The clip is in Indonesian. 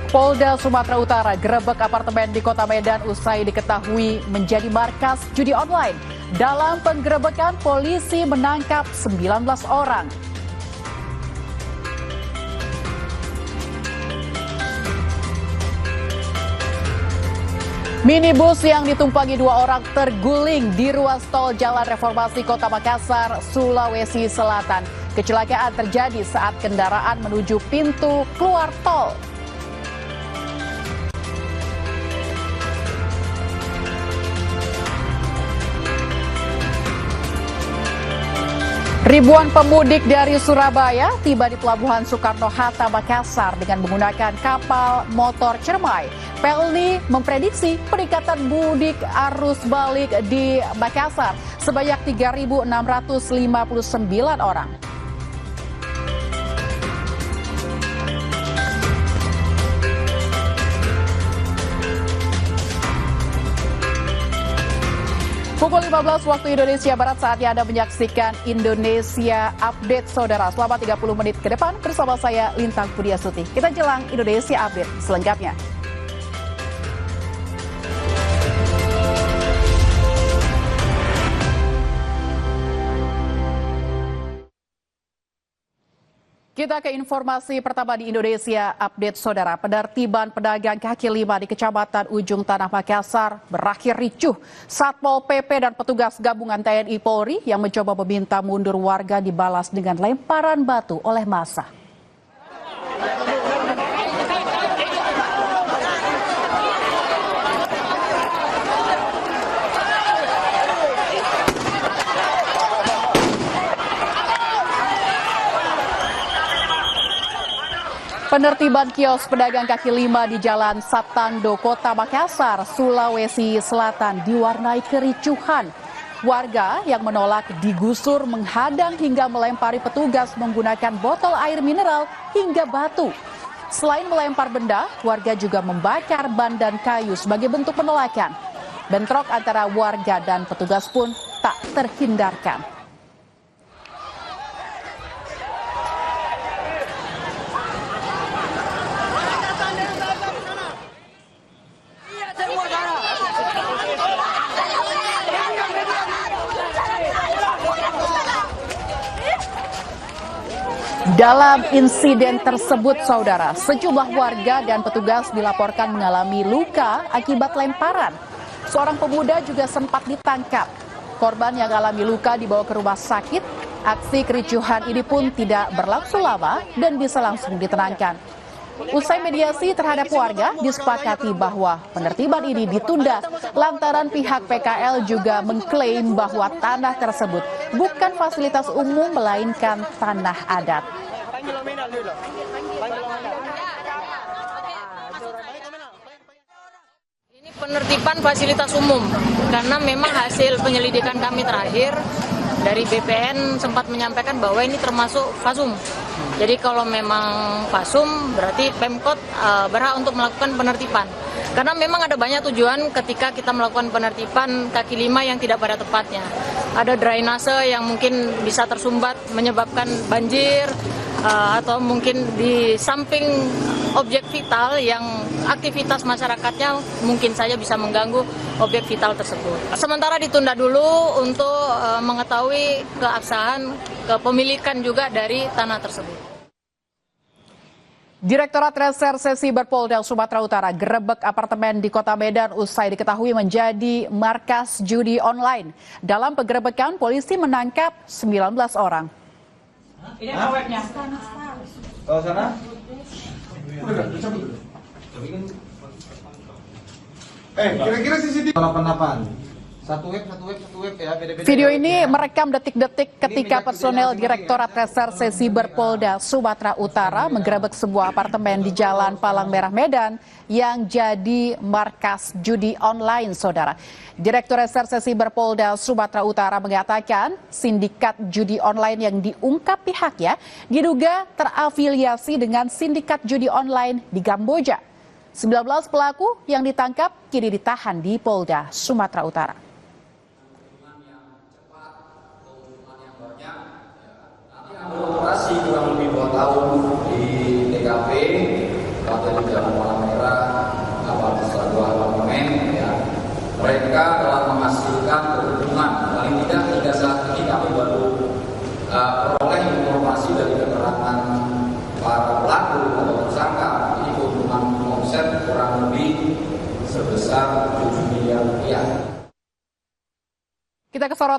Polda Sumatera Utara gerebek apartemen di Kota Medan usai diketahui menjadi markas judi online. Dalam penggerebekan, polisi menangkap 19 orang. Minibus yang ditumpangi 2 orang terguling di ruas tol Jalan Reformasi Kota Makassar, Sulawesi Selatan. Kecelakaan terjadi saat kendaraan menuju pintu keluar tol. Ribuan pemudik dari Surabaya tiba di Pelabuhan Soekarno-Hatta, Makassar dengan menggunakan kapal motor Cermai. Pelni memprediksi peningkatan mudik arus balik di Makassar sebanyak 3.659 orang. Pukul 15 waktu Indonesia Barat, saatnya Anda menyaksikan Indonesia Update, Saudara. Selama 30 menit ke depan bersama saya Lintang Pudiasuti. Kita jelang Indonesia Update selengkapnya. Kita ke informasi pertama di Indonesia Update, Saudara. Penertiban pedagang kaki lima di Kecamatan Ujung Tanah, Makassar berakhir ricuh. Satpol PP dan petugas gabungan TNI Polri yang mencoba meminta mundur warga dibalas dengan lemparan batu oleh massa. Penertiban kios pedagang kaki lima di Jalan Satando, Kota Makassar, Sulawesi Selatan diwarnai kericuhan. Warga yang menolak digusur, menghadang hingga melempari petugas menggunakan botol air mineral hingga batu. Selain melempar benda, warga juga membakar ban dan kayu sebagai bentuk penolakan. Bentrok antara warga dan petugas pun tak terhindarkan. Dalam insiden tersebut, Saudara, sejumlah warga dan petugas dilaporkan mengalami luka akibat lemparan. Seorang pemuda juga sempat ditangkap. Korban yang alami luka dibawa ke rumah sakit. Aksi kericuhan ini pun tidak berlangsung lama dan bisa langsung ditenangkan. Usai mediasi terhadap warga, disepakati bahwa penertiban ini ditunda lantaran pihak PKL juga mengklaim bahwa tanah tersebut bukan fasilitas umum melainkan tanah adat. Ini penertiban fasilitas umum karena memang hasil penyelidikan kami terakhir dari BPN sempat menyampaikan bahwa ini termasuk fasum. Jadi kalau memang fasum berarti Pemkot berhak untuk melakukan penertiban. Karena memang ada banyak tujuan ketika kita melakukan penertiban kaki lima yang tidak pada tempatnya. Ada drainase yang mungkin bisa tersumbat menyebabkan banjir, atau mungkin di samping objek vital yang aktivitas masyarakatnya mungkin saja bisa mengganggu objek vital tersebut. Sementara ditunda dulu untuk mengetahui keabsahan kepemilikan juga dari tanah tersebut. Direktorat Reserse Siber Polda Sumatera Utara gerebek apartemen di Kota Medan usai diketahui menjadi markas judi online. Dalam penggerebekan, polisi menangkap 19 orang. Ini webnya. Oh, sana? Kira-kira CCTV 88. Satu web ya, beda-beda. Video ini merekam detik-detik ketika personel Direktorat Reserse Siber Polda Sumatera Utara menggerebek sebuah apartemen di Jalan Palang Merah, Medan yang jadi markas judi online, Saudara. Direktur Reserse Siber Polda Sumatera Utara mengatakan sindikat judi online yang diungkap pihaknya diduga terafiliasi dengan sindikat judi online di Kamboja. 19 pelaku yang ditangkap kini ditahan di Polda Sumatera Utara. Operasi kurang lebih 2 tahun di TKP, merah, sebuah apartemen, ya. Mereka telah menghasilkan keuntungan paling tidak hingga saat ini kami baru peroleh informasi dari keterangan para pelaku atau tersangka. Ini keuntungan omset kurang lebih sebesar 7 miliar rupiah. Kita ke sorotan